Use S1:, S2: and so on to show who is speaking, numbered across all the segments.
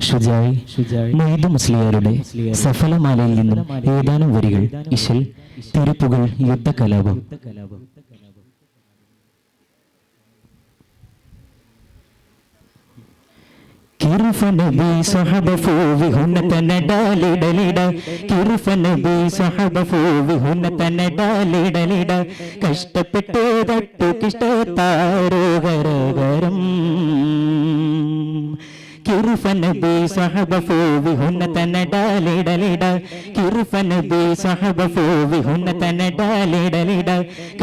S1: മൊയ്തു മുസ്ലിയാരുടെ സഫലമാലയിൽ നിന്നും ഏതാനും വരികൾ. ഇശൽ തിരുപ്പുകൾ യുദ്ധകലാപം. കിർഫനബി സഹബഫു വിഹുന്നതനഡാലിഡലിഡ കിർഫനബി സഹബഫു വിഹുന്നതനഡാലിഡലിഡ കഷ്ടപ്പെട്ടു തട്ടു കിഷ്ടത്താരോഗരഗരം കിർഫനബി സഹബഫു വിഹുന്നതനഡാലിഡലിഡ കിർഫനബി സഹബഫു വിഹുന്നതനഡാലിഡലിഡ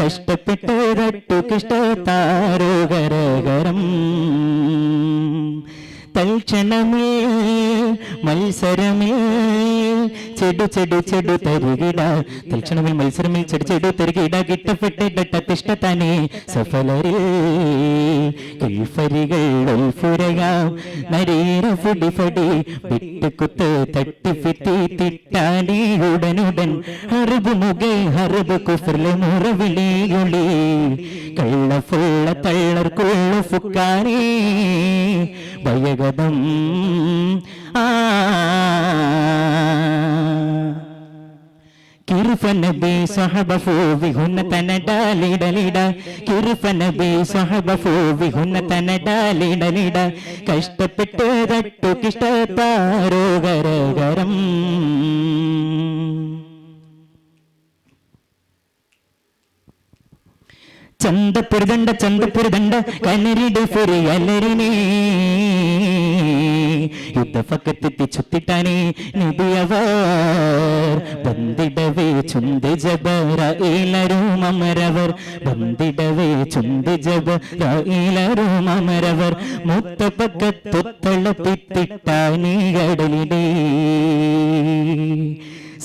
S1: കഷ്ടപ്പെട്ടു തട്ടു കിഷ്ടത്താരോഗരഗരം തൽക്ഷണമേ മത്സരമേ ചെടു ചെടു ചെടു തരികിട തൽക്ഷണമിൽ മത്സരമിൽ ചെടു ചെടു തരികിട കിട്ടപ്പെട്ടിടത്തിഷ്ടത്താനേ സഫലരേ കിൽഫരികൾ ഉൾഫുരയാം നരീര ഫുടി ഫടി വിട്ടുകുത്ത് തട്ടിഫിത്തി തിട്ടാനേ ഉടനുടൻ ഹർബ് മുകേ ഹർബ് കുഫ്രിലെ മുറവിളിയുളി കള്ള ഫുള്ള തള്ളർ കൊള്ളു ഫുക്കാനേ വയഗതം കിർഫനബി സഹബഫു വിഹുന്നതനഡാലിഡലിഡ കിർഫനബി സഹബഫു വിഹുന്നതനഡാലിഡലിഡ കഷ്ടപ്പെട്ട് തട്ടു കിഷ്ടത്താരോഗരഗരം ചന്തപ്പുരദണ്ഡ ചന്തപ്പുരദണ്ഡ കനരിട് ഫുരി അലരിനേ യുദ്ധഫക്കത്തെത്തി ചുത്തിട്ടാനേ നബിയവർ ബന്ദിടവേ ചുന്തി ജബറീലരും അമരവർ ബന്ദിടവേ ചുന്തി ജബറീലരും അമരവർ മുത്തപ്പക്കത്തൊത്തളപ്പിത്തിട്ടാനേ കടലിടേ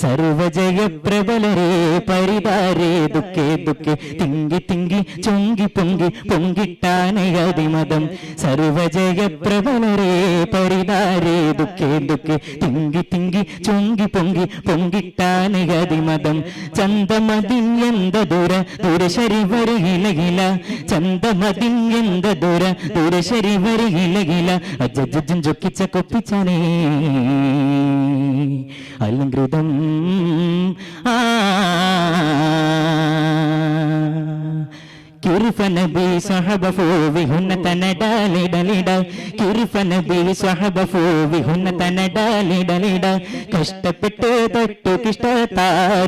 S1: സർവജയ പ്രബലരേ പരിതാരേ ദുഃഖേ ദുഃഖേ തിങ്കി തിങ്കി ചൊങ്കി പൊങ്കി പൊങ്കിട്ടാനേ അതിമതം സർവജയ പ്രബലരേ പരിതാരേ ദുഃഖേ ദുഃഖേ തിങ്കി തിങ്കി ചൊങ്കി പൊങ്കി പൊങ്കിട്ടാനേ അതിമതം ചന്തമതിൻ എന്ത ദൂര ദൂരശരി വരികിലകില ചന്തമതിൻ എന്ത ദൂര ദൂരശരി വരികിലകില അജ്ജജ്ജും ചൊക്കിച്ച കൊപ്പിച്ചാനേ അലങ്കൃതം കിർഫനബി സഹബഫു വിഹുന്നതനഡാലിഡലിഡ കിർഫനബി സഹബഫു വിഹുന്നതനഡാലിഡലിഡ കഷ്ടപ്പെട്ട് തട്ടു കിഷ്ടത്താരോഗരഗരം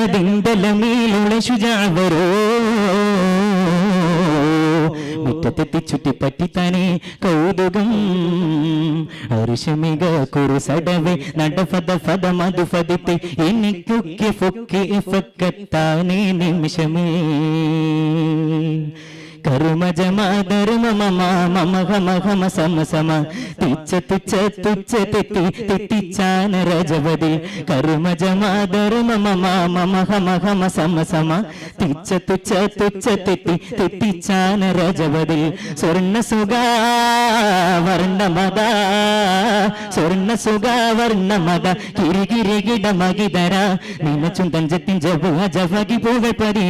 S1: അണ്ടലമാതിണ്ടലമേലുള്ള ശുജാവരോ മുറ്റത്തെത്തി ചുറ്റിപ്പറ്റിത്താനേ കൗതുകം അർഷമിക കുറുസടവേ നടഫദ ഫദ മധുഫദിത്തെ എനിക്കൊക്കെ ഫൊക്കെ ഫക്കത്താനേ നിമിഷമേ കർമ്മജമാധർമ്മമമഹമഹമ സമസമ തിച്ച തുച്ഛ തുച്ഛ തെറ്റി തെറ്റിച്ചാന രജവതി കർമ്മജമാധർമ്മമമഹമഹമ സമസമ തിച്ച തുച്ഛ തുച്ഛ തെറ്റി തെറ്റിച്ചാന രജവതി സ്വർണ്ണ സുഖവർണ്ണമത സ്വർണ്ണ സുഖവർണ്ണമത കിരികിരികിട മകിതര നിനച്ചും തഞ്ചത്തിൻ ജവ ജവകി പൂവപ്പതി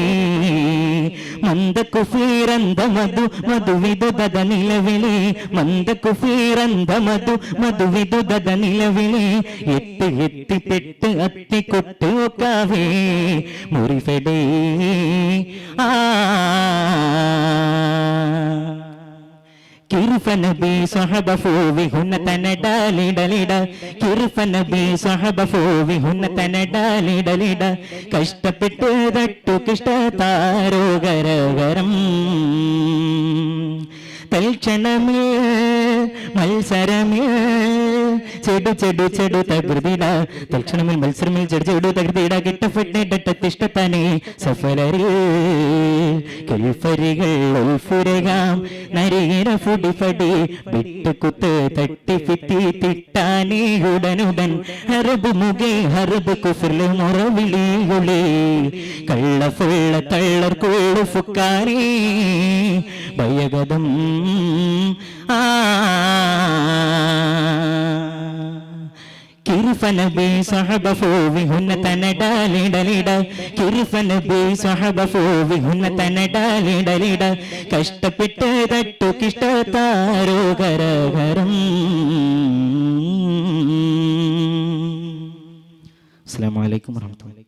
S1: മന്ദ കുഫീര മധു മധുവിദുദ നിലവിളി മന്ദ കുഫീറന്ത മധു മധുവിദുദ നിലവിളി എത്തി എത്തി പെട്ട് അത്തി കൊട്ട് ഒക്കാവേ മുറിഫെടേ കിർഫനബി സഹബഫു വിഹുന്നതനഡാലിഡലിഡ കിർഫനബി സഹബഫു വിഹുന്നതനഡാലിഡലിഡ കഷ്ടപ്പെട്ട് തട്ടു കിഷ്ടത്താരോഗരഗരം തൽക്ഷണമേ മത്സരമേ ചെടു ചെടു ചെടു തകൃതിട തൽക്ഷണമിൽ മത്സരമിൽ ചെടു ചെടു തകൃതിട കിട്ടപ്പെട്ടിടത്തിഷ്ടത്താനേ സഫലരേ കിൽഫരികൾ ഉൾഫുരകാം നരീര ഫുടി ഫടി വിട്ടുകുത്ത് തട്ടിഫിത്തി തിട്ടാനേ ഉടനുടൻ ഹർബ് മുകേ ഹർബ് കുഫ്രിലെ മുറവിളിയുളി കള്ള ഫുള്ള തള്ളർ കൊള്ളു ഫുക്കാനേ ഭയഗതം കിർഫ നബി സഹബ ഫോവിഹുന്ന തനടാലിടലിട കിർഫ നബി സഹബ ഫോവിഹുന്ന തനടാലിടലിട കഷ്ടപ്പെട്ട് തട്ടു കിഷ്ടത്താരോ കരകരം. അസ്സലാമു അലൈക്കും വറഹ്മത്തുള്ളാഹി.